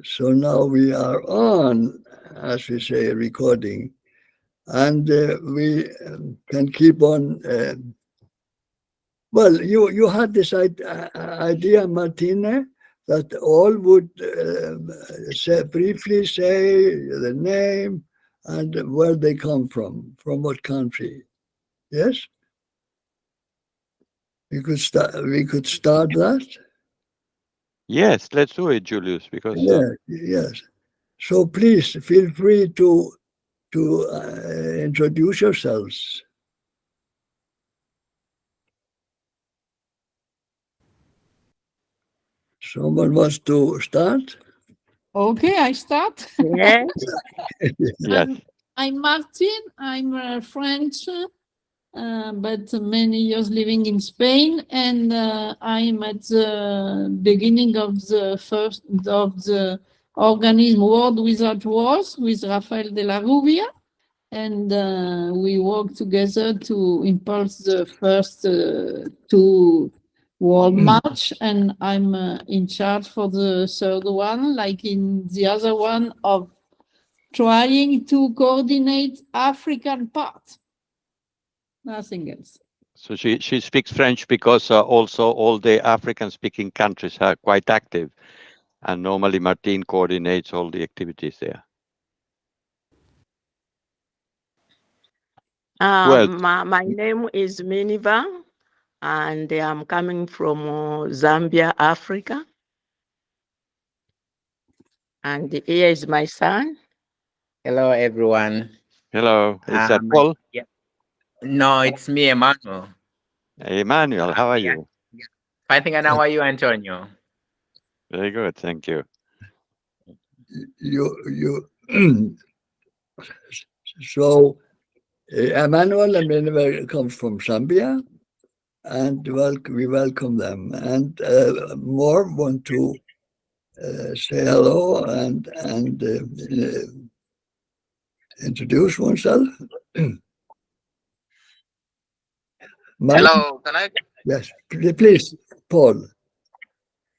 So now we are on, as we say, recording, and we can keep on. Well, you had this idea, Martina, that all would briefly say the name and where they come from what country. Yes, we could start that. Yes, let's do it, Julius, because Yes. So please feel free to introduce yourselves. Someone wants to start? Okay, I start. Yes. yes, I'm Martin. I'm French, but many years living in Spain, and I'm at the beginning of the first of the organism World Without Wars with Rafael de la Rubia, and we work together to impulse the first two World March, and I'm in charge for the third one, like in the other one of trying to coordinate African part. Nothing else. so she speaks French because also all the African-speaking countries are quite active, and normally Martin coordinates all the activities there. Well, My name is Miniva, and I'm coming from Zambia, Africa. And here is my son. Hello, everyone. hello, is that Um, Paul? yeah. No, it's me, Emmanuel. Emmanuel, how are Yeah. you? Fine, and how are you, Antonio? Very good, thank you. You so Emmanuel and Miniver comes from Zambia, and we welcome them. And more want to say hello and introduce oneself. Hello, can I? Yes, please, Paul.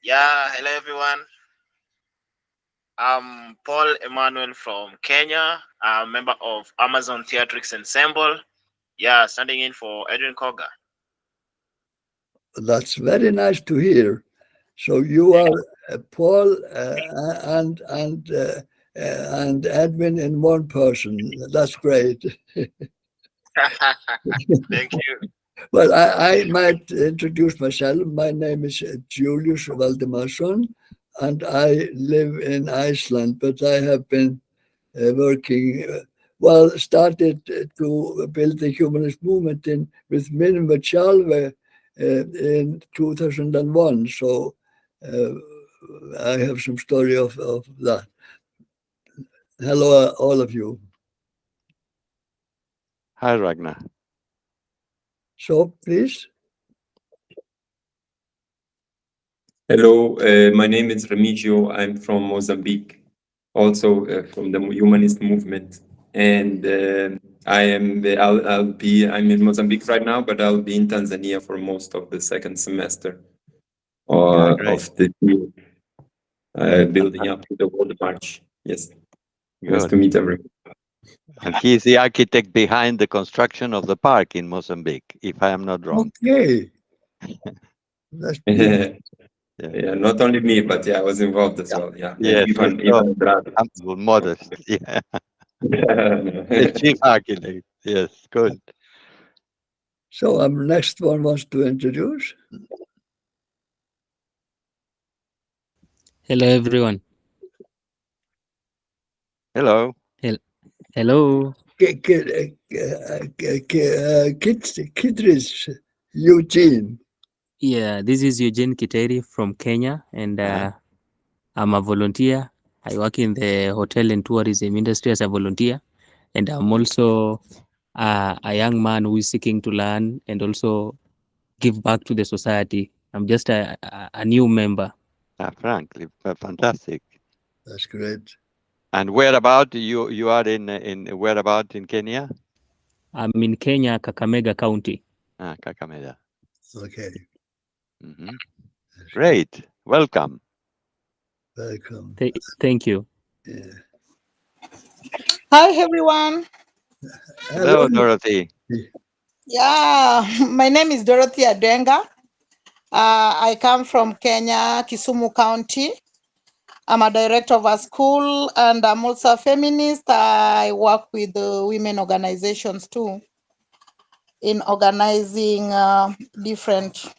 Yeah, hello everyone. I'm Paul Emmanuel from Kenya. I'm a member of Amazon Theatrics Ensemble. Yeah, standing in for Edwin Koga. That's very nice to hear. So you are Paul and Edwin in one person. That's great. Thank you. Well, I might introduce myself. My name is Julius Valdemarsson, and I live in Iceland, but I have been working, started to build the humanist movement with Minima Chalve in 2001. So I have some story of that. Hello, all of you. Hi, Ragnar. So please. Hello, my name is Remigio. I'm from Mozambique, also from the humanist movement. And I'm in Mozambique right now, but I'll be in Tanzania for most of the second semester of the year, building up to the World March. Yes, nice to meet everyone. And he is the architect behind the construction of the park in Mozambique, if I am not wrong. Okay. Yeah, not only me, but I was involved as well. Yeah, yes, even humble, modest. Yeah, the chief architect. Yes, good. So next one wants to introduce. Hello, everyone. Hello. Hello. Kitris, Eugene. Yeah, this is Eugene Kiteri from Kenya, and I'm a volunteer. I work in the hotel and tourism industry as a volunteer, and I'm also a young man who is seeking to learn and also give back to the society. I'm just a new member. Frankly, fantastic. That's great. And whereabout you are in whereabout in Kenya? I'm in Kenya, Kakamega County. Okay. Great. Welcome. Welcome. Thank you. Yeah. Hi, everyone. Hello, Dorothy. Yeah, my name is Dorothy Adenga. I come from Kenya, Kisumu County. I'm a director of a school and I'm also a feminist. I work with women organizations too in organizing different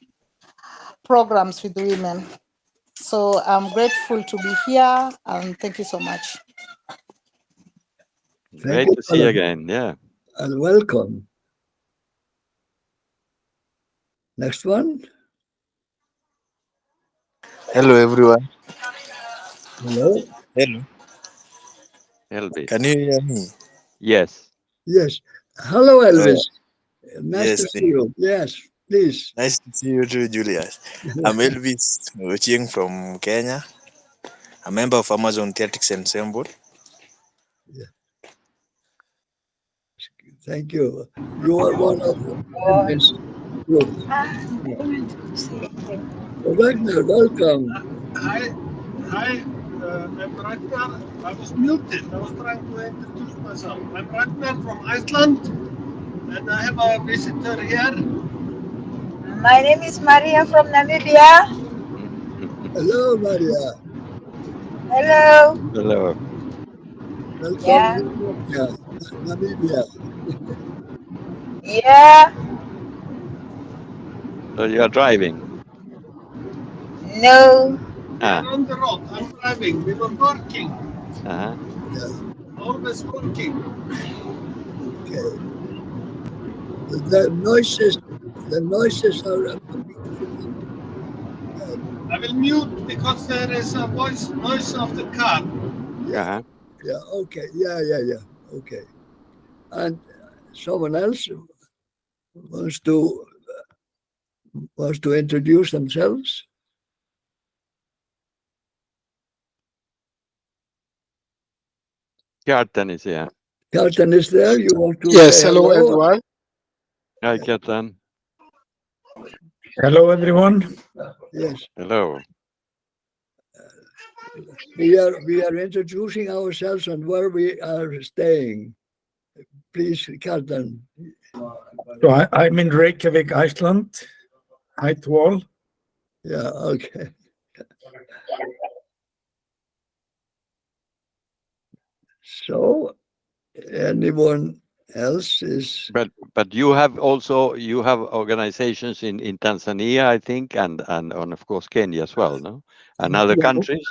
programs with women. So I'm grateful to be here and thank you so much. Great to see you again. Yeah. And welcome. Next one. Hello, everyone. Hello. Hello. Elvis. Can you hear me? Yes. Yes. Hello, Elvis. Nice Yes, to see you. Yes, please. nice to see you too, Julius. I'm Elvis watching from Kenya, a member of Amazon Theatrics Ensemble. Yeah. Thank you. You are one of the women's group. Ragnar, welcome. Hi, I'm Ragnar. I was muted. I was trying to introduce myself. I'm Ragnar from Iceland, and I have a visitor here. My name is Maria from Namibia. Hello, Maria. Hello. Hello. Welcome Yeah. to Namibia. Yeah. So you are driving? No. We are on the road. I'm driving. We were working. Uh-huh. Yeah. Always working. Okay. The noises are becoming. I will mute because there is a noise of the car. Yeah. Uh-huh. Yeah. Okay. Yeah. Okay. And someone else wants to introduce themselves. Kjartan is here. Kjartan is there. You want to Yes, say hello hello? everyone. Hi, Kjartan. Hello everyone. Yes. Hello. We are introducing ourselves and where we are staying. Please, Kjartan. So I'm in Reykjavik, Iceland. Hi to all. Yeah, okay. So, anyone else is? But you have organizations in Tanzania, I think, and of course Kenya as well, no? And other countries.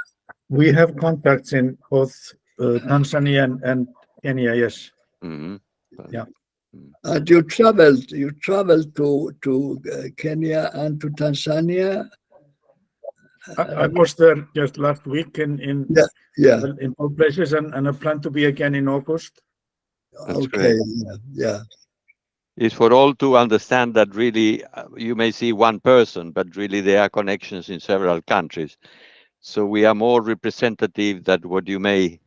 We have contacts in both Tanzania and Kenya. Yes. Mm-hmm. Yeah. And you traveled to Kenya and to Tanzania. I was there just last week in both places, and I plan to be again in August. That's okay. great. Yeah. It's for all to understand that really you may see one person, but really there are connections in several countries. So we are more representative than what you may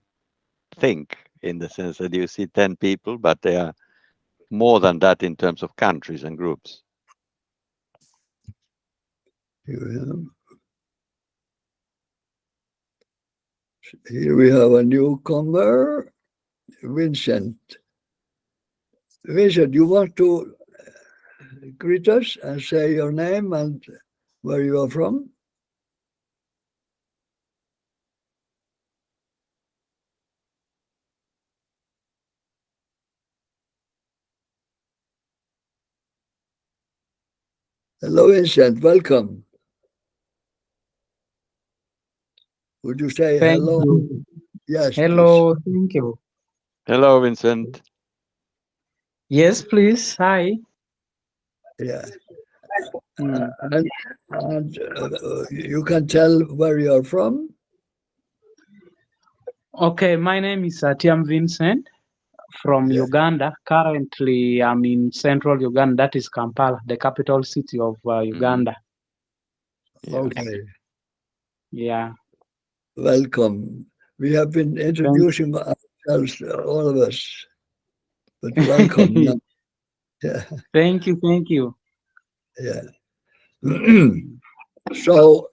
think, in the sense that you see 10 people, but they are more than that in terms of countries and groups. Here we have a newcomer, Vincent. Vincent, you want to greet us and say your name and where you are from? Hello, Vincent. Welcome. Would you say Thank hello? you. Yes. Hello. Please. Thank you. Hello, Vincent. Yes, please. Hi. Yeah. And you can tell where you are from? Okay, my name is Tiam Vincent from Uganda. Currently, I'm in central Uganda, that is Kampala, the capital city of Uganda. Okay. Yeah. Welcome. We have been introducing ourselves, all of us, but welcome. Yeah. Thank you. Yeah. So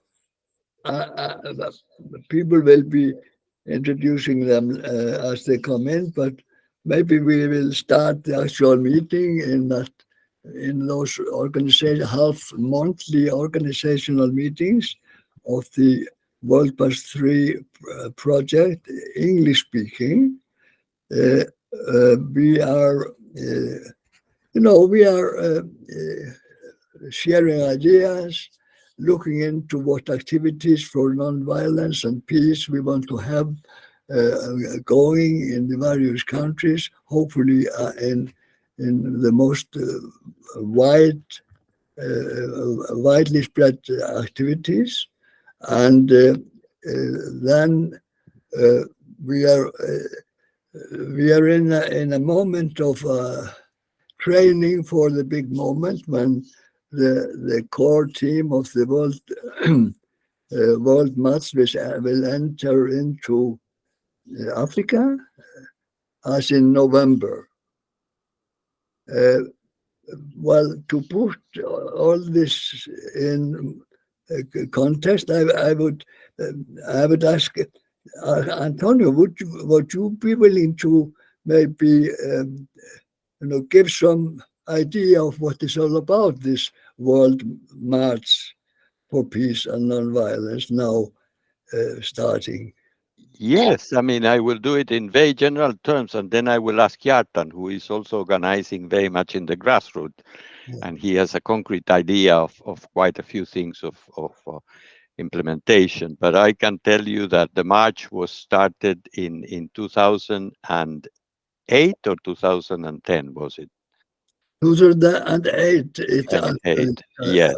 people will be introducing them as they come in, but maybe we will start the actual meeting in those half monthly organizational meetings of the World Pass 3 project, English speaking. We are, sharing ideas, looking into what activities for non-violence and peace we want to have going in the various countries, hopefully in the most widely spread activities. And then we are in a moment of training for the big moment when the core team of the world match will enter into Africa as in November. Well, to put all this in context, I would ask Antonio, would you be willing to maybe give some idea of what it's all about, this World March for Peace and Nonviolence now starting? Yes, I mean, I will do it in very general terms, and then I will ask Yartan, who is also organizing very much in the grassroots, and he has a concrete idea of quite a few things of implementation. But I can tell you that the march was started in 2008 or 2010, was it? 2008. Yes.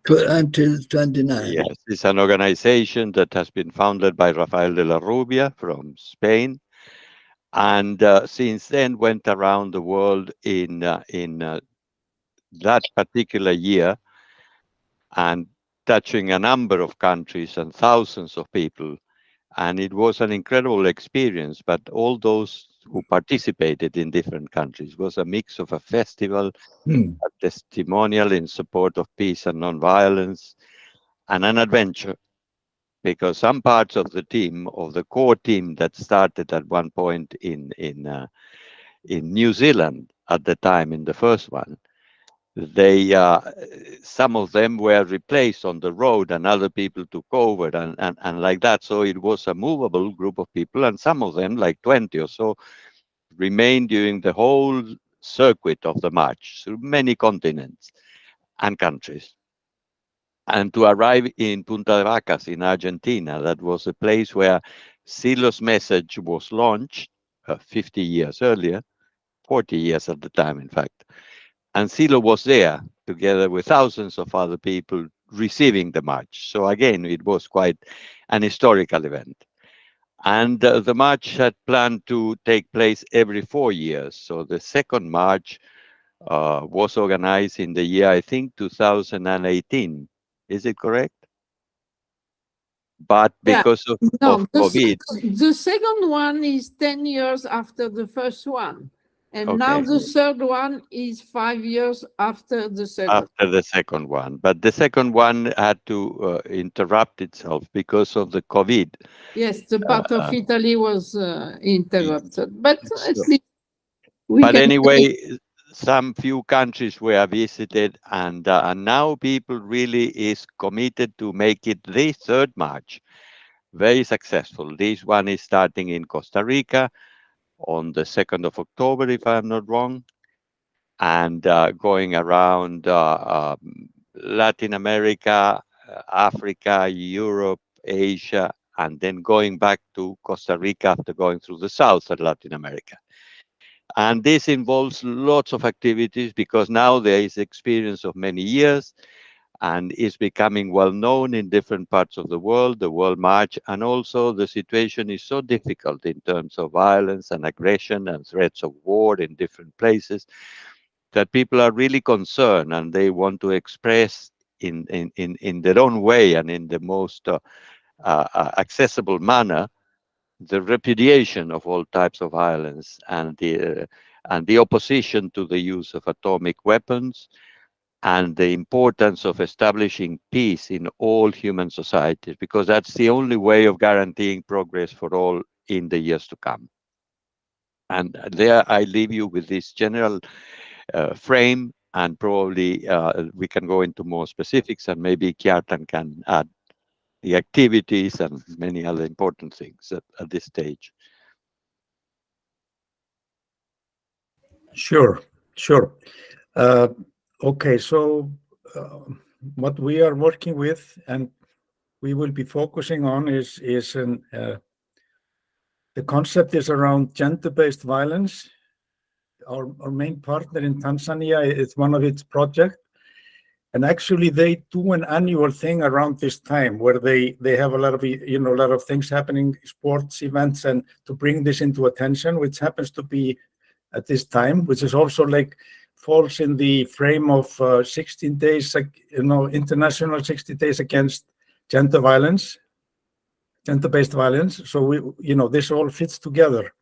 Until 29. Yes, it's an organization that has been founded by Rafael de la Rubia from Spain, and since then went around the world in that particular year and touching a number of countries and thousands of people. And it was an incredible experience, but all those who participated in different countries was a mix of a festival, a testimonial in support of peace and nonviolence, and an adventure. Because some parts of the team, of the core team that started at one point in New Zealand at the time in the first one, they some of them were replaced on the road and other people took over and like that. So it was a movable group of people, and some of them, like 20 or so, remained during the whole circuit of the march through many continents and countries. And to arrive in Punta de Vacas in Argentina, that was a place where Silo's message was launched 50 years earlier, 40 years at the time, in fact. And Silo was there together with thousands of other people receiving the march. So again, it was quite an historical event. And the march had planned to take place every 4 years. So the second march was organized in the year, I think, 2018. Is it correct? But because of COVID. The second one is 10 years after the first one. And now the third one is 5 years after the second. After the second one. But the second one had to interrupt itself because of the COVID. Yes, the part of Italy was interrupted. But at least but anyway, some few countries were visited, and now people really is committed to make it the third march very successful. This one is starting in Costa Rica on the 2nd of October, if I'm not wrong, and going around Latin America, Africa, Europe, Asia, and then going back to Costa Rica after going through the south of Latin America. And this involves lots of activities because now there is experience of many years and is becoming well known in different parts of the World March, and also the situation is so difficult in terms of violence and aggression and threats of war in different places that people are really concerned and they want to express in their own way and in the most accessible manner the repudiation of all types of violence and the opposition to the use of atomic weapons and the importance of establishing peace in all human societies, because that's the only way of guaranteeing progress for all in the years to come. And there I leave you with this general frame, and probably we can go into more specifics, and maybe Kjartan can add the activities and many other important things at this stage. Sure. Okay, so what we are working with and we will be focusing on is the concept is around gender-based violence. Our main partner in Tanzania is one of its projects. And actually, they do an annual thing around this time where they have a lot of things happening, sports events, and to bring this into attention, which happens to be at this time, which is also falls in the frame of 16 days, international 60 days against gender violence, gender-based violence. So this all fits together.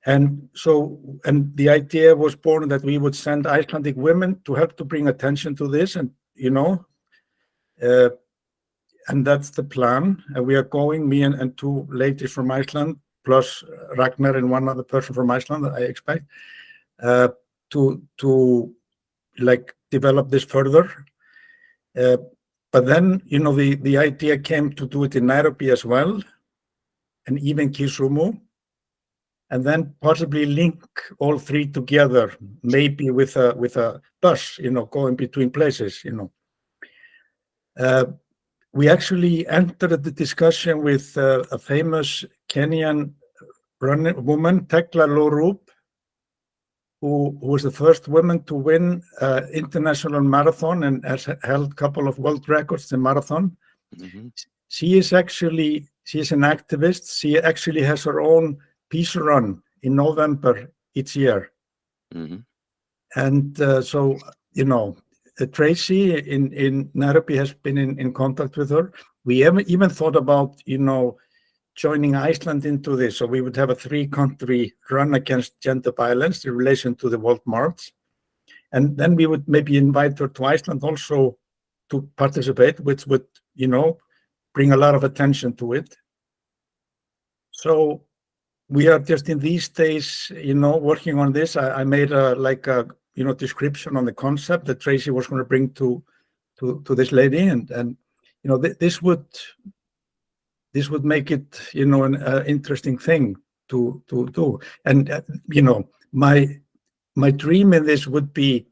And the idea was born that we would send Icelandic women to help to bring attention to this, and and that's the plan. And we are going, me and two ladies from Iceland, plus Ragnar and one other person from Iceland, I expect, to develop this further. But then, the idea came to do it in Nairobi as well, and even Kisumu, and then possibly link all three together, maybe with a bus, going between places, We actually entered the discussion with a famous Kenyan woman, Tekla Lorup, who was the first woman to win international marathon and has held a couple of world records in marathon. Mm-hmm. She is an activist. She actually has her own peace run in November each year. Mm-hmm. And so, Tracy in Nairobi has been in contact with her. We haven't even thought about, joining Iceland into this. So we would have a 3-country run against gender violence in relation to the World March. And then we would maybe invite her to Iceland also to participate, which would, bring a lot of attention to it. So we are just in these days, working on this. I made a description on the concept that Tracy was going to bring to this lady, and this would make it an interesting thing to do. And my dream in this would be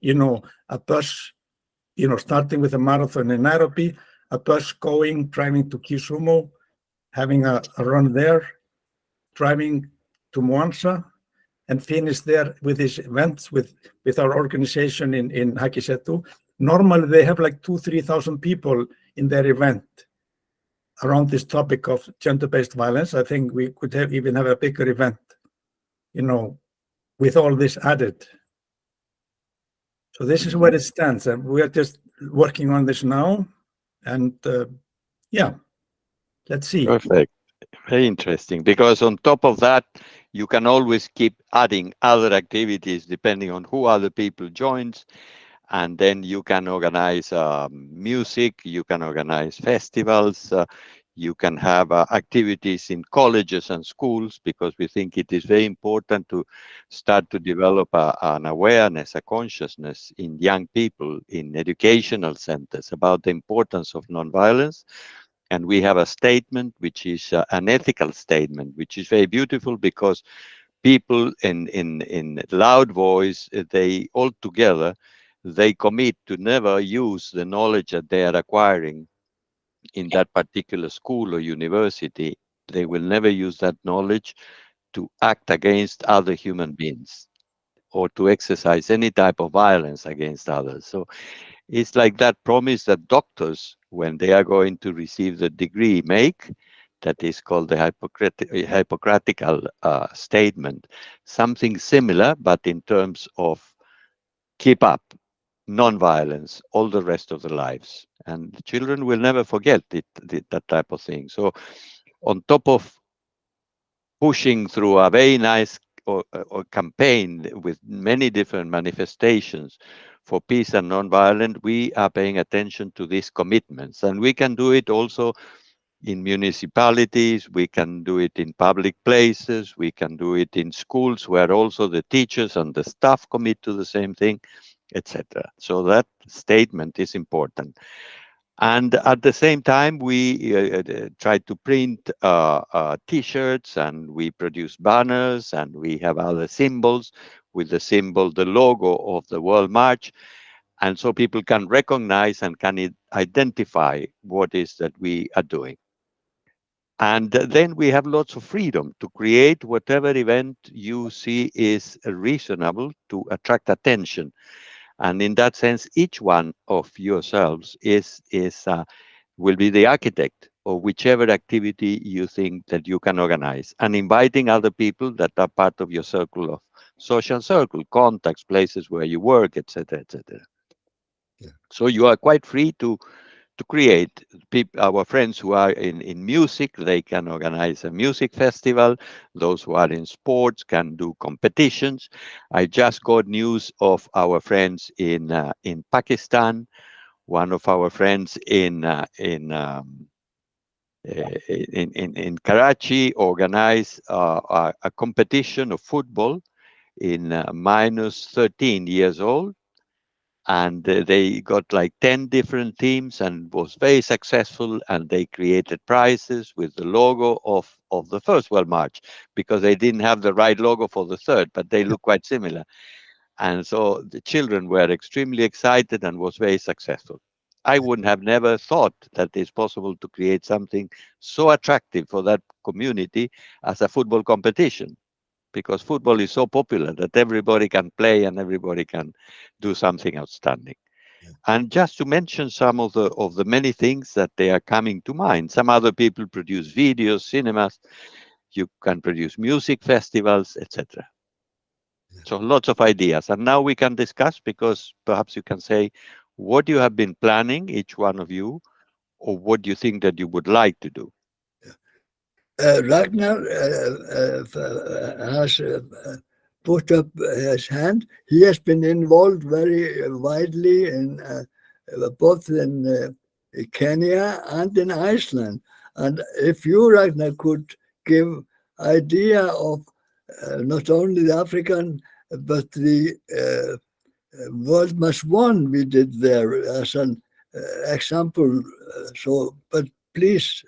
a bus, starting with a marathon in Nairobi, a bus driving to Kisumu, having a run there, driving to Mwanza, and finish there with these events with our organization in Hakisetu. Normally they have 2,000-3,000 people in their event around this topic of gender-based violence. I think we could even have a bigger event, with all this added. So this is where it stands, and we are just working on this now, and let's see. Perfect. Very interesting, because on top of that, you can always keep adding other activities depending on who other people joins. And then you can organize music, you can organize festivals, you can have activities in colleges and schools, because we think it is very important to start to develop an awareness, a consciousness in young people in educational centers about the importance of nonviolence. And we have a statement, which is an ethical statement, which is very beautiful, because people in loud voice, they all together, they commit to never use the knowledge that they are acquiring in that particular school or university. They will never use that knowledge to act against other human beings or to exercise any type of violence against others. So it's like that promise that doctors, when they are going to receive the degree, make. That is called the Hippocratical statement. Something similar, but in terms of keep up non-violence all the rest of their lives. And the children will never forget that type of thing. So on top of pushing through a very nice or campaign with many different manifestations for peace and nonviolence, we are paying attention to these commitments. And we can do it also in municipalities, we can do it in public places, we can do it in schools where also the teachers and the staff commit to the same thing, etc. So that statement is important. And at the same time, we try to print T-shirts, and we produce banners, and we have other symbols with the symbol, the logo of the World March. And so people can recognize and can identify what is that we are doing. And then we have lots of freedom to create whatever event you see is reasonable to attract attention. And in that sense, each one of yourselves will be the architect of whichever activity you think that you can organize, and inviting other people that are part of your circle of social circle, contacts, places where you work, etc., etc. Yeah. So you are quite free to create. Our friends who are in music, they can organize a music festival. Those who are in sports can do competitions. I just got news of our friends in Pakistan. One of our friends in Karachi organized a competition of football in minus 13 years old, and they got like 10 different teams and was very successful, and they created prizes with the logo of the first World March, because they didn't have the right logo for the third, but they look quite similar. And so the children were extremely excited and was very successful. I wouldn't have never thought that it's possible to create something so attractive for that community as a football competition, because football is so popular that everybody can play and everybody can do something outstanding. Yeah. And just to mention some of the many things that they are coming to mind, some other people produce videos, cinemas, you can produce music festivals, etc. Yeah. So lots of ideas. And now we can discuss, because perhaps you can say what you have been planning, each one of you, or what you think that you would like to do. Ragnar has put up his hand. He has been involved very widely in both in Kenya and in Iceland. And if you, Ragnar, could give idea of not only the African, but the World Must One we did there as an example. But please,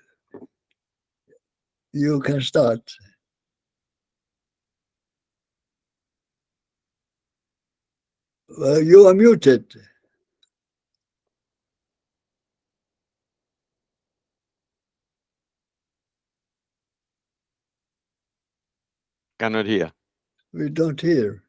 you can start. You are muted. Cannot hear. We don't hear.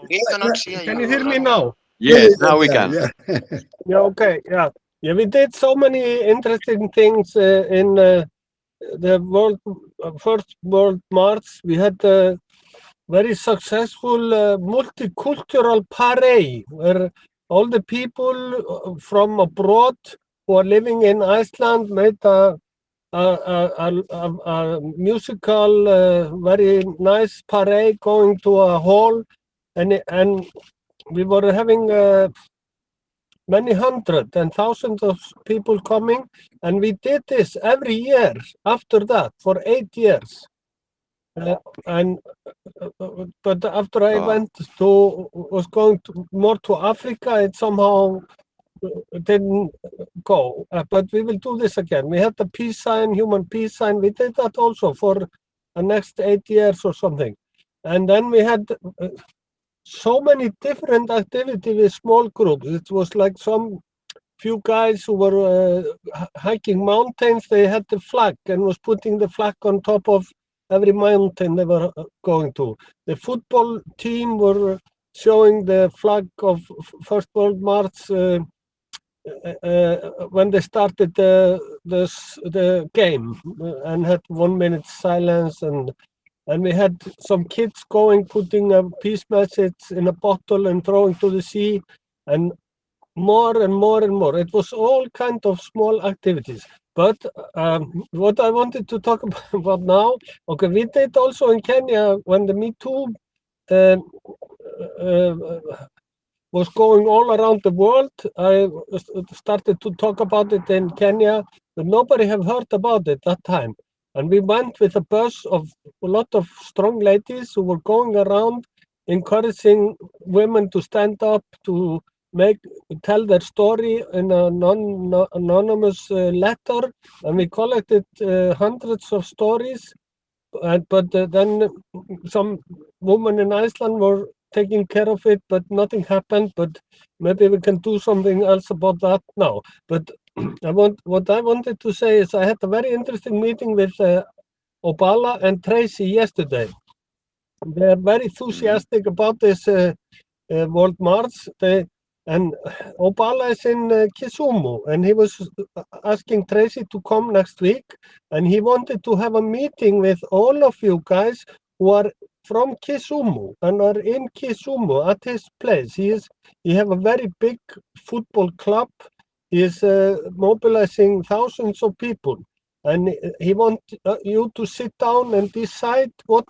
We cannot hear you. Can you hear me now? Yes, now we can. Yeah. Yeah, okay, yeah. Yeah, we did so many interesting things in the first World March. We had a very successful multicultural parade where all the people from abroad who are living in Iceland made a musical, very nice parade going to a hall, and we were having many hundred and thousands of people coming, and we did this every year after that for 8 years. But after I was going more to Africa, it somehow didn't go. But we will do this again. We had the peace sign, human peace sign. We did that also for the next 8 years or something. And then we had so many different activities with small groups. It was like some few guys who were hiking mountains. They had the flag and was putting the flag on top of every mountain they were going to. The football team were showing the flag of First World March when they started the game and had 1 minute silence, and and we had some kids going, putting a peace message in a bottle and throwing to the sea, and more and more and more. It was all kind of small activities. But what I wanted to talk about now, okay, we did also in Kenya when the Me Too was going all around the world. I started to talk about it in Kenya, but nobody have heard about it that time. And we went with a bus of a lot of strong ladies who were going around encouraging women to stand up, to tell their story in an anonymous letter. And we collected hundreds of stories. But then some women in Iceland were taking care of it, but nothing happened. But maybe we can do something else about that now. But what I wanted to say is I had a very interesting meeting with Obala and Tracy yesterday. They are very enthusiastic about this World March. And Obala is in Kisumu, and he was asking Tracy to come next week, and he wanted to have a meeting with all of you guys who are from Kisumu and are in Kisumu at his place. He have a very big football club. He is mobilizing thousands of people, and he wants you to sit down and decide what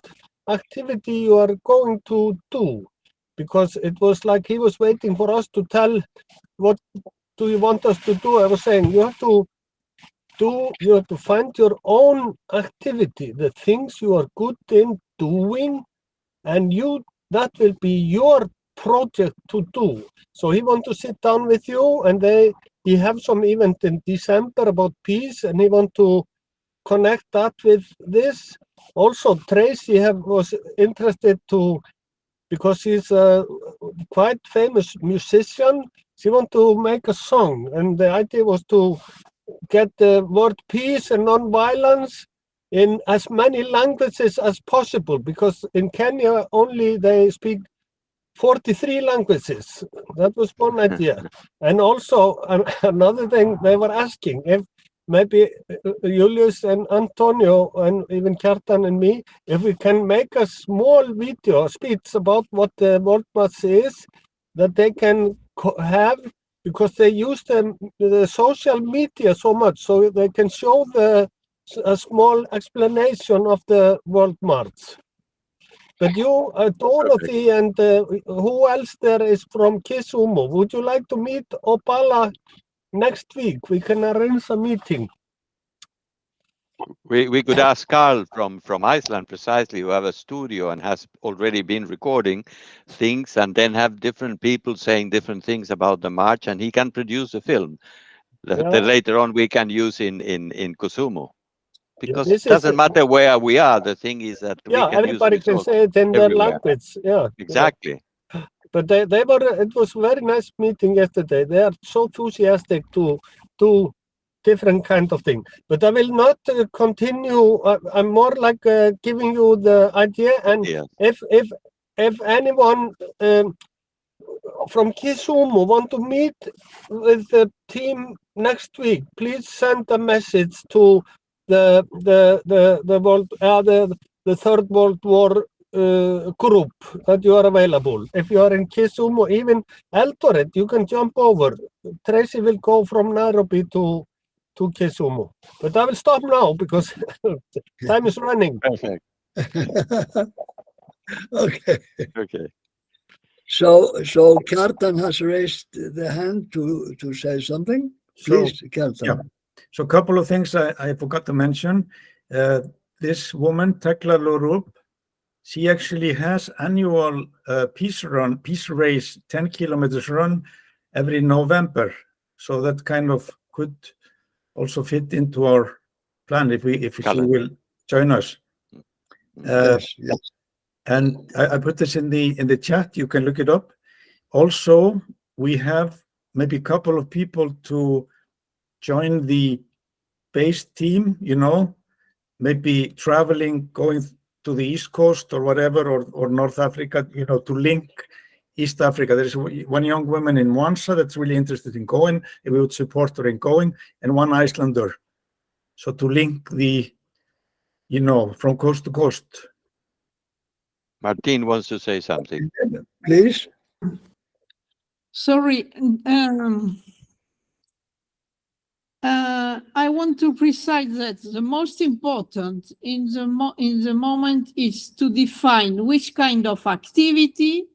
activity you are going to do. Because it was like he was waiting for us to tell, what do you want us to do? I was saying, you have to find your own activity, the things you are good in doing, and that will be your project to do. So he want to sit down with you, and he have some event in December about peace, and he want to connect that with this. Also, Tracy was interested because he's a quite famous musician. She want to make a song, and the idea was to get the word peace and non-violence in as many languages as possible, because in Kenya only they speak 43 languages. That was one idea. And also another thing they were asking, if maybe Julius and Antonio and even Kjartan and me, if we can make a small video speech about what the World March is, that they can have, because they use the social media so much, so they can show a small explanation of the World March. But you, Dorothy, and who else there is from Kisumu? Would you like to meet Opala next week? We can arrange a meeting. We could ask Carl from Iceland precisely, who have a studio and has already been recording things, and then have different people saying different things about the march, and he can produce a film that later on we can use in Kusumu. Because it doesn't matter where we are. The thing is that we can everybody use can say it in their language. Yeah, exactly. Yeah. But they were. It was a very nice meeting yesterday. They are so enthusiastic to do different kind of thing. But I will not continue. I'm more like giving you the idea. And if anyone from Kisumu want to meet with the team next week, please send a message to the Third World War group that you are available. If you are in Kisumu, even Eldoret, you can jump over. Tracy will go from Nairobi to Kisumu. But I will stop now because time is running. Perfect. Okay. Okay. So Kjartan has raised the hand to say something. Please, Kjartan. Yeah. So a couple of things I forgot to mention. This woman, Tekla Lorup, she actually has annual peace race, 10 kilometers run every November. So that kind of could also fit into our plan if she will join us. Yes. And I put this in the chat. You can look it up. Also, we have maybe a couple of people to join the base team, maybe traveling, going to the East Coast or whatever, or North Africa, to link East Africa. There is one young woman in Wansa that's really interested in going, and we would support her in going, and one Icelander. So to link from coast to coast. Martin wants to say something. Please. Sorry. I want to precise that the most important in the moment is to define which kind of activity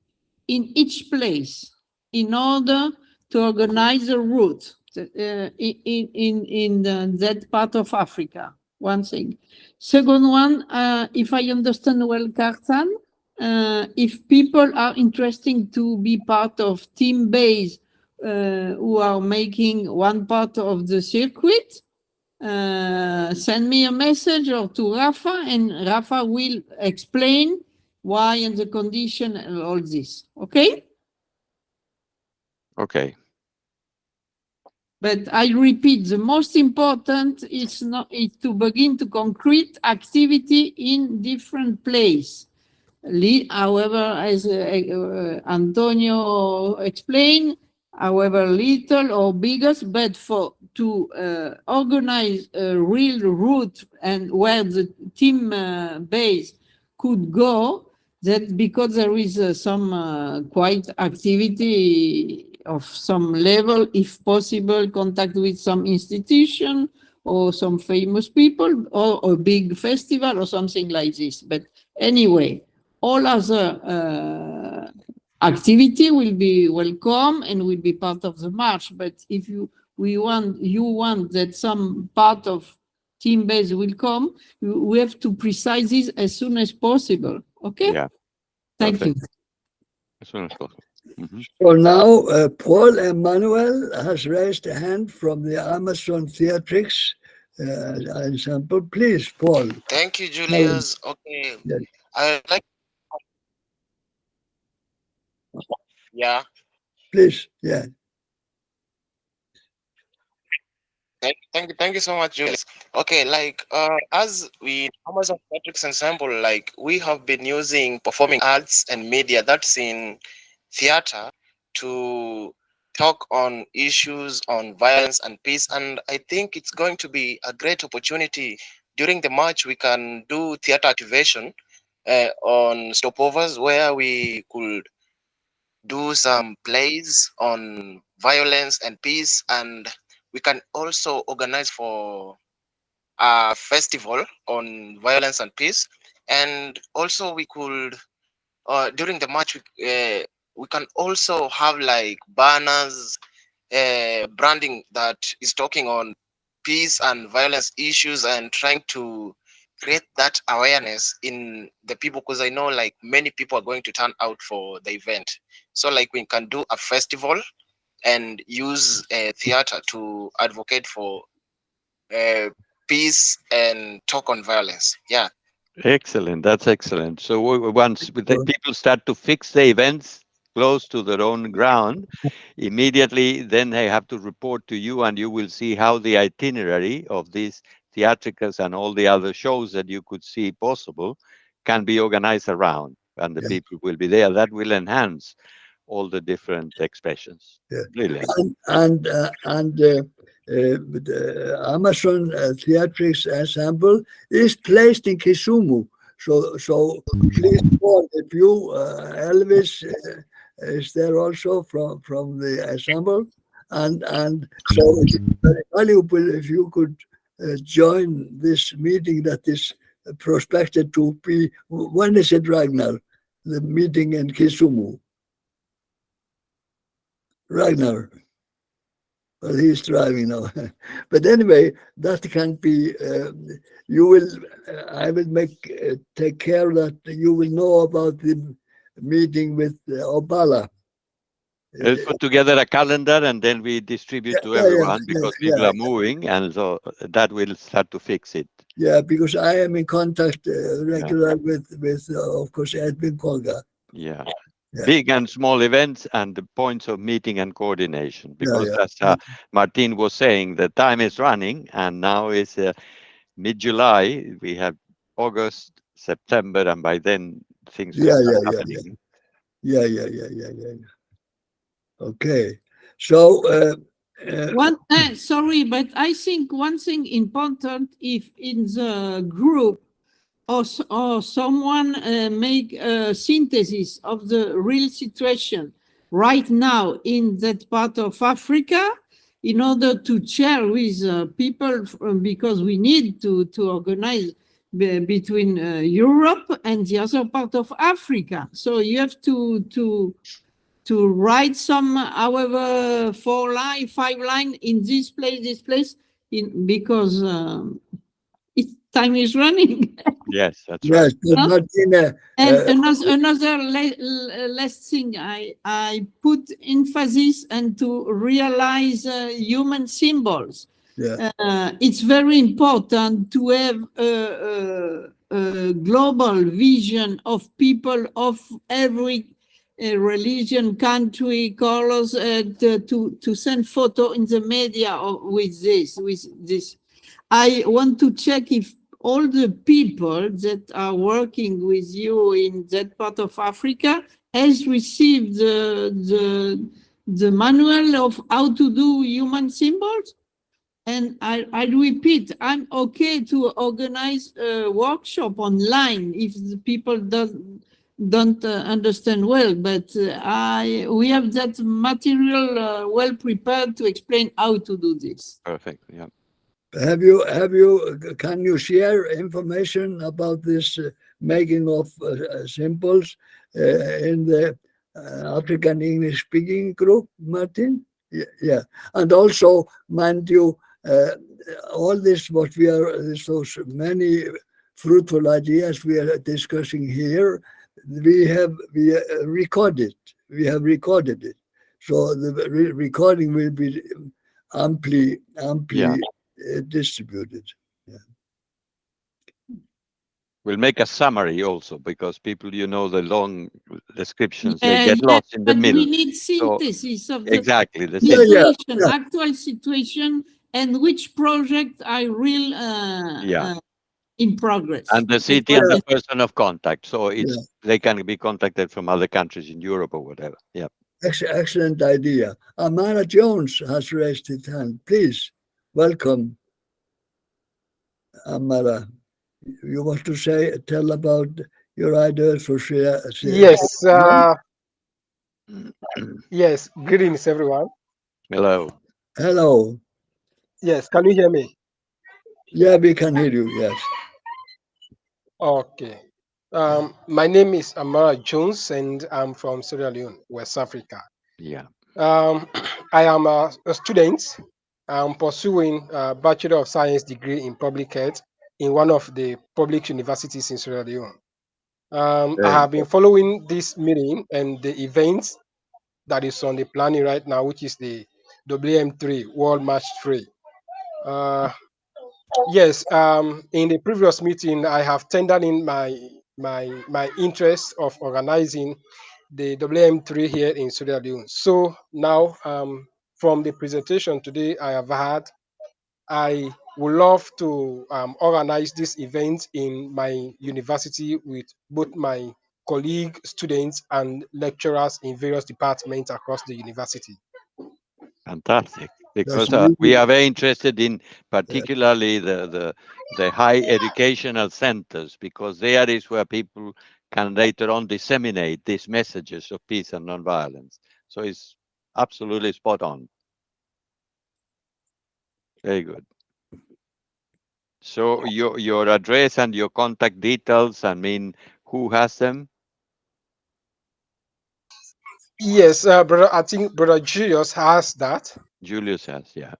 in each place in order to organize a route in that part of Africa. One thing. Second one, if I understand well, Kartan, if people are interested to be part of team base who are making one part of the circuit, send me a message or to Rafa, and Rafa will explain why and the condition and all this. Okay? Okay. But I repeat, the most important is to begin to concrete activity in different place. However, as Antonio explained, however little or biggest, but to organize a real route and where the team base could go, that because there is some quite activity of some level, if possible, contact with some institution or some famous people or a big festival or something like this. But anyway, all other activity will be welcome and will be part of the march. But if you want that some part of team base will come, we have to precise this as soon as possible. Okay? Yeah. Thank you. As soon as possible. So now Paul Emmanuel has raised a hand from the Amazon Theatrics ensemble. Please, Paul. Thank you, Julius. Okay. Yes. I like. Yeah. Please, yeah. Thank you so much, Julius. Okay, like as we Amazon Theatrics Ensemble, like we have been using performing arts and media that's in theater to talk on issues on violence and peace, and I think it's going to be a great opportunity during the march. We can do theater activation on stopovers where we could do some plays on violence and peace, and we can also organize for a festival on violence and peace. And also we could during the march we can also have like banners, branding that is talking on peace and violence issues and trying to create that awareness in the people, because I know like many people are going to turn out for the event. So like we can do a festival and use theater to advocate for peace and talk on violence. Yeah. Excellent. That's excellent. So once the people start to fix the events close to their own ground, immediately then they have to report to you, and you will see how the itinerary of these theatricals and all the other shows that you could see possible can be organized around, and the people will be there. That will enhance all the different expressions. Yeah. Brilliant. And the Amazon Theatrics Ensemble is placed in Kisumu. So please, Paul, if you, Elvis is there also from the ensemble, and so it's very valuable if you could join this meeting that is prospected to be. When is it, Ragnar? The meeting in Kisumu. Ragnar. Well, he's driving now. But anyway, that can be, you will, I will take care that you will know about the meeting with Obala. Let's put together a calendar and then we distribute to everyone because people are moving, and so that will start to fix it. Yeah, because I am in contact regular with of course, Edwin Konga. Yeah. Big and small events and the points of meeting and coordination, because as Martin was saying, the time is running, and now is mid-July. We have August, September, and by then things will start happening. Yeah. Okay, so sorry, but I think one thing important, if in the group or someone make a synthesis of the real situation right now in that part of Africa in order to share with people, because we need to organize between Europe and the other part of Africa. So you have to write some, however, 4 line, 5 line in this place, because time is running. Yes, that's Yes, right. but Martina, And another last thing, I put emphasis and to realize human symbols. yeah, It's very important to have a global vision of people of every religion, country, colors, to send photo in the media with this. I want to check if all the people that are working with you in that part of Africa has received the manual of how to do human symbols. And I repeat, I'm okay to organize a workshop online if the people don't understand well, but we have that material well prepared to explain how to do this. Perfect. Yeah. can you share information about this making of symbols in the African English speaking group, Martin? Yeah. And also, mind you, all this, what we are, so many fruitful ideas we are discussing here, we have recorded. We have recorded it. So the recording will be amply distributed. Yeah. We'll make a summary also, because people, the long descriptions, they get lost in the but middle. we need synthesis of the Exactly the situation, actual situation, and which project are real in progress. And the city and the person of contact. So they can be contacted from other countries in Europe or whatever. Yeah. Excellent idea. Amara Jones has raised his hand. Please, welcome, Amara. You want to tell about your ideas for share? Yes. Yes. Greetings, everyone. Hello. Hello. Yes. Can you hear me? Yeah, we can hear you. Yes. Okay. My name is Amara Jones, and I'm from Sierra Leone, West Africa. Yeah. I am a student. I'm pursuing a Bachelor of Science degree in Public Health in one of the public universities in Sierra Leone. I have been following this meeting and the events that is on the planning right now, which is the WM3 World Match 3. Yes, in the previous meeting, I have tendered in my interest of organizing the WM3 here in Sierra Leone. So now, from the presentation today I have had, I would love to organize this event in my university with both my colleague, students, and lecturers in various departments across the university. Fantastic. Because we are very interested in particularly the high educational centers, because there is where people can later on disseminate these messages of peace and nonviolence. So it's absolutely spot on. Very good. So your address and your contact details, who has them? Yes, brother. I think Brother Julius has that. Julius has, yeah.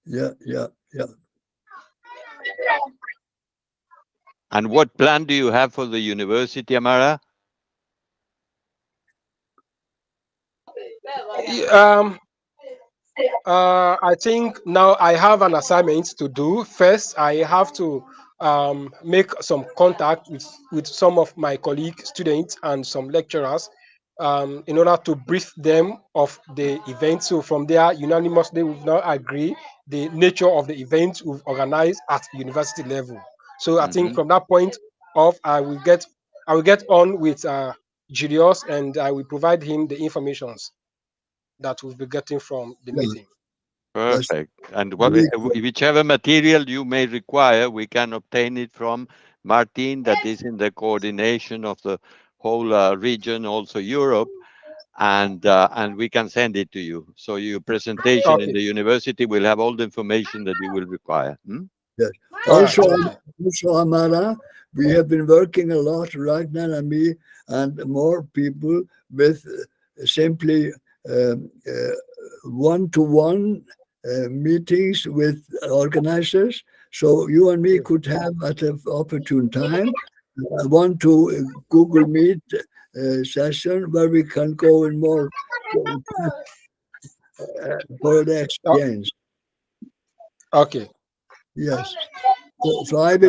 Yeah. And what plan do you have for the university, Amara? I think now I have an assignment to do. First, I have to make some contact with some of my colleague students and some lecturers in order to brief them of the event. So from there, unanimously, we've now agree the nature of the event we've organized at university level. So I think from that point off, I will get on with Julius, and I will provide him the informations that we'll be getting from the meeting. Perfect. And very good. whichever material you may require, we can obtain it from Martin, that is in the coordination of the whole region, also Europe, and we can send it to you. So your presentation in Okay. the university will have all the information that you will require. Yes. All right. Also, Okay. also, Amara, we have been working a lot, Ragnar and me, and more people with simply one-to-one meetings with organizers. So you and me could have at an opportune time one to Google Meet session where we can go in more for the Oh, exchange. okay. Yes. So All right.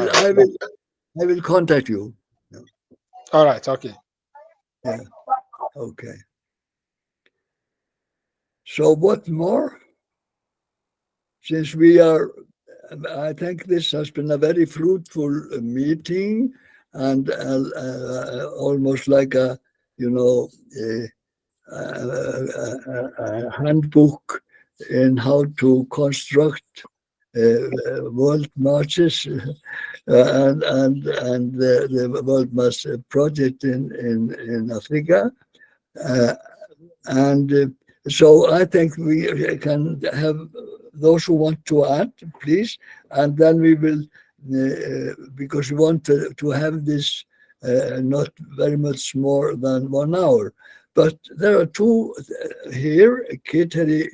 I will contact you. Yeah. All right. Okay. Yeah. Okay. So what more? Since we are, I think this has been a very fruitful meeting and almost like a, you know, a handbook in how to construct world marches and the world march project in Africa. Uh, and so I think we can have those who want to add, please, and then we will, because we want to have this not very much more than 1 hour. But there are two here, Kiteri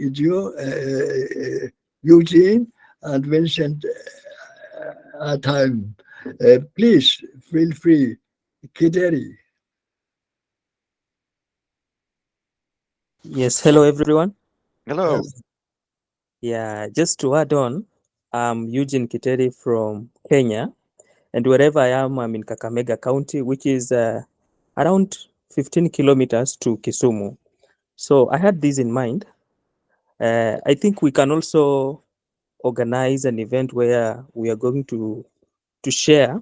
Eugene and Vincent Time. Please feel free, Kiteri. Yes, hello everyone. Hello. Yeah, just to add on, I'm Eugene Kiteri from Kenya, and wherever I am, I'm in Kakamega County, which is around 15 kilometers to Kisumu. So I had this in mind. I think we can also organize an event where we are going to share.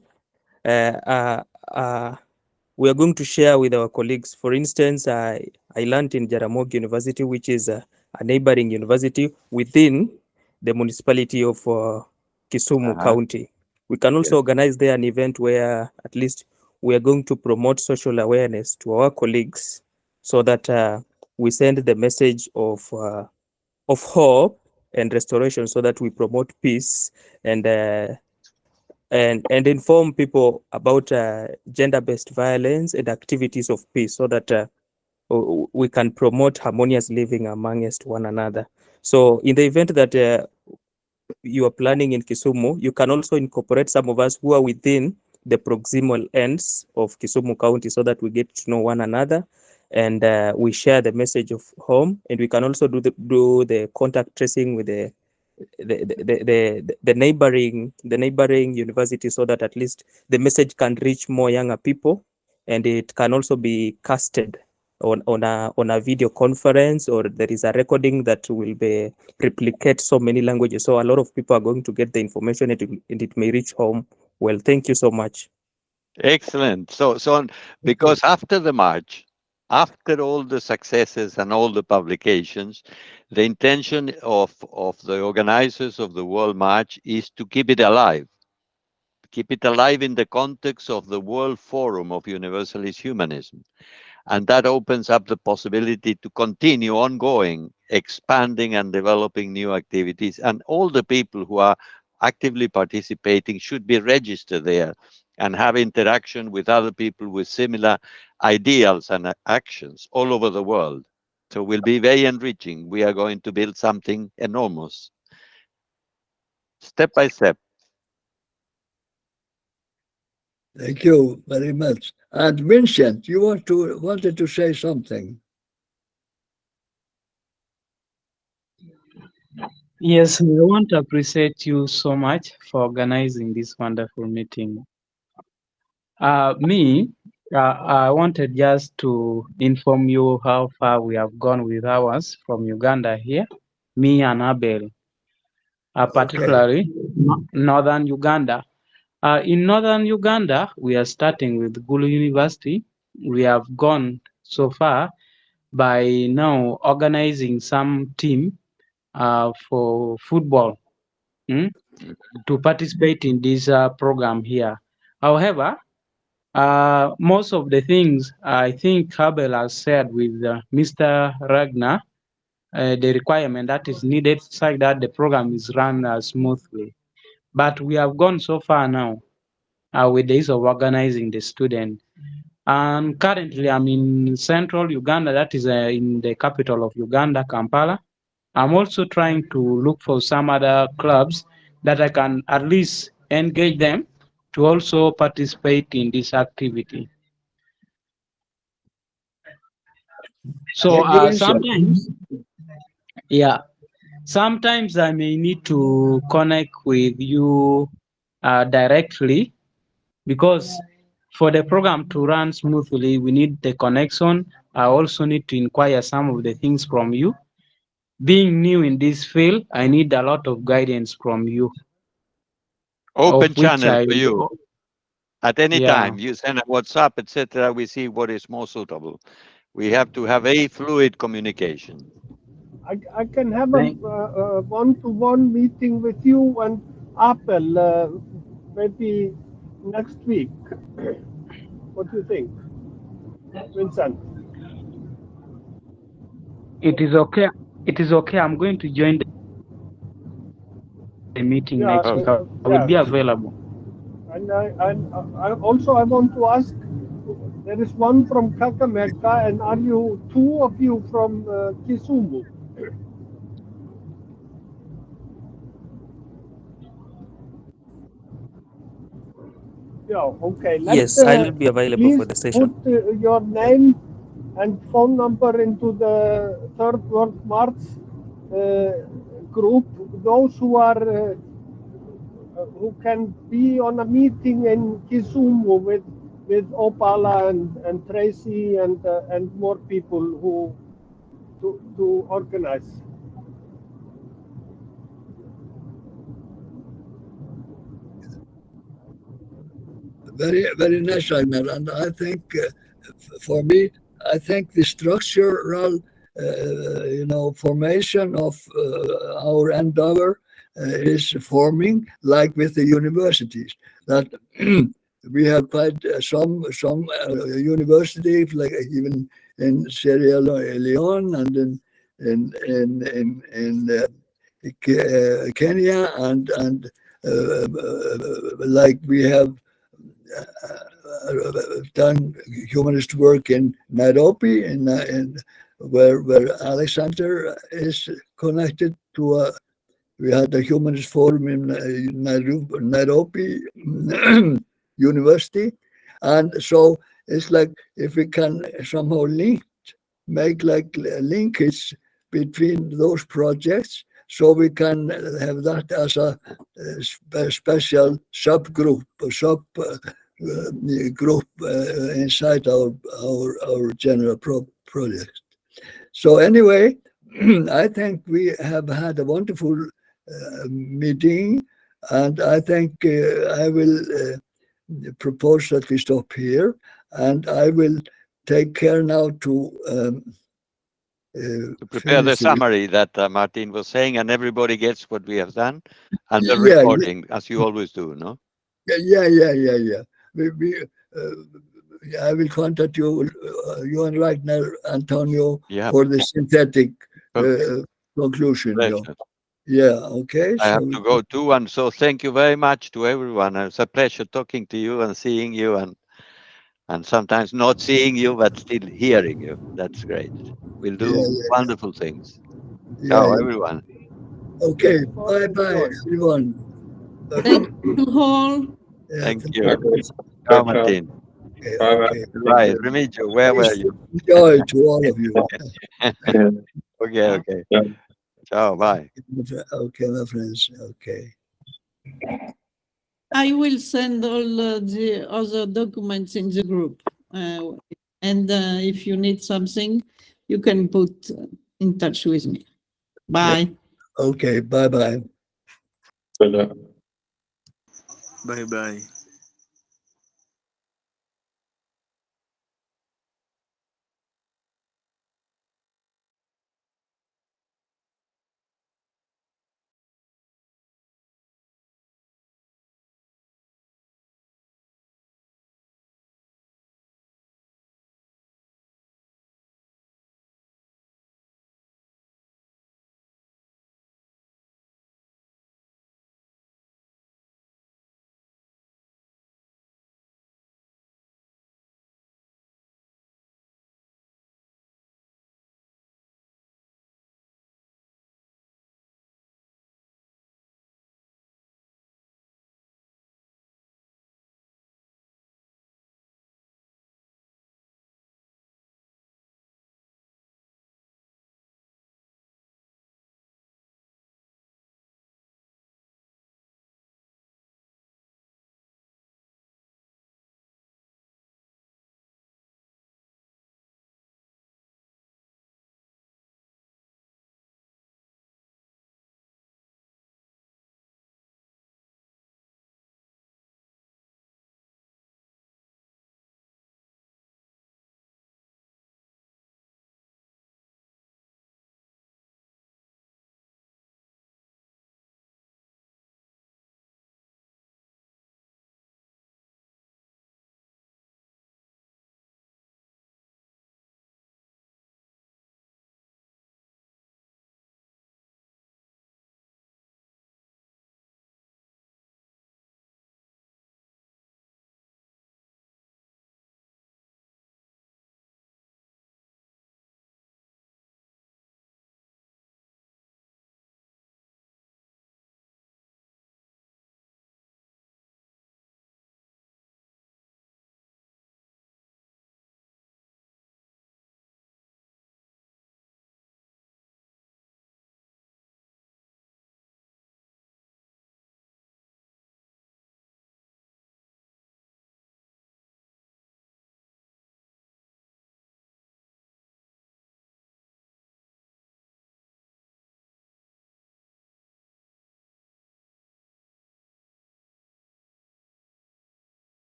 We are going to share with our colleagues. For instance, I learned in Jaramogi University, which is a neighboring university within the municipality of Kisumu County. We can also organize there an event where at least we are going to promote social awareness to our colleagues so that we send the message of hope and restoration so that we promote peace and inform people about gender-based violence and activities of peace so that we can promote harmonious living amongst one another. So in the event that you are planning in Kisumu, you can also incorporate some of us who are within the proximal ends of Kisumu County so that we get to know one another and we share the message of home, and we can also do the contact tracing with the neighboring university so that at least the message can reach more younger people, and it can also be casted on a video conference, or there is a recording that will be replicate so many languages. So a lot of people are going to get the information and it may reach home. Well, thank you so much. Excellent. So because after the march, after all the successes and all the publications, the intention of the organizers of the World March is to keep it alive. Keep it alive in the context of the World Forum of Universalist Humanism. And that opens up the possibility to continue ongoing, expanding and developing new activities. And all the people who are actively participating should be registered there and have interaction with other people with similar ideals and actions all over the world. So it will be very enriching. We are going to build something enormous, step by step. Thank you very much. And Vincent, you wanted to say something. Yes, we want to appreciate you so much for organizing this wonderful meeting. I wanted just to inform you how far we have gone with ours from Uganda here, me and Abel, particularly northern Uganda. In northern Uganda, we are starting with Gulu University. We have gone so far by now organizing some team for football to participate in this program here. However, most of the things I think Abel has said with Mr. Ragnar, the requirement that is needed such that the program is run smoothly. But we have gone so far now with the use of organizing the student. And currently I'm in central Uganda, that is in the capital of Uganda, Kampala. I'm also trying to look for some other clubs that I can at least engage them to also participate in this activity. So sometimes, sometimes I may need to connect with you directly, because for the program to run smoothly, we need the connection. I also need to inquire some of the things from you. Being new in this field, I need a lot of guidance from you. Open channel for you. At any time, you send a WhatsApp, etc. We see what is more suitable. We have to have a fluid communication. I can have a one-to-one meeting with you and Apple maybe next week. What do you think, Vincent? It is okay. It is okay. I'm going to join the meeting next week. I will be available. And I also I want to ask, there is one from Kakamega, and are you two of you from Kisumu? Yeah, okay. Yes, I'll be available for the session. Put your name and phone number into the Third World March group. Those who are who can be on a meeting in Kisumu with Opala and Tracy and more people who to organize. Very, very nice, Ragnar. And I think, for me, I think the structural, formation of our endeavor is forming, like with the universities. That we have quite some universities, like even in Sierra Leone and in Kenya, and like we have done humanist work in Nairobi, in where Alexander is connected to we had a humanist forum in Nairobi University, and so it's like if we can somehow make like linkage between those projects, so we can have that as a special subgroup, group inside our general project. So anyway, I think we have had a wonderful meeting, and I think I will propose that we stop here, and I will take care now to prepare the summary that Martin was saying, and everybody gets what we have done, and the recording, as you always do, no? Yeah. I will contact you, you and Ragnar, Antonio, for the synthetic conclusion. Yeah, okay. I have to go too, and so thank you very much to everyone. It's a pleasure talking to you and seeing you, and sometimes not seeing you, but still hearing you. That's great. We'll do wonderful things. Ciao, everyone. Okay, bye, everyone. Thank you all. Thank you. Ciao, Martin. Okay. Bye. Remigio, where were you? Joy to all of you. Okay. Ciao, bye. Okay, my friends. Okay. I will send all the other documents in the group. And if you need something, you can put in touch with me. Bye. Okay, bye-bye. Bye-bye.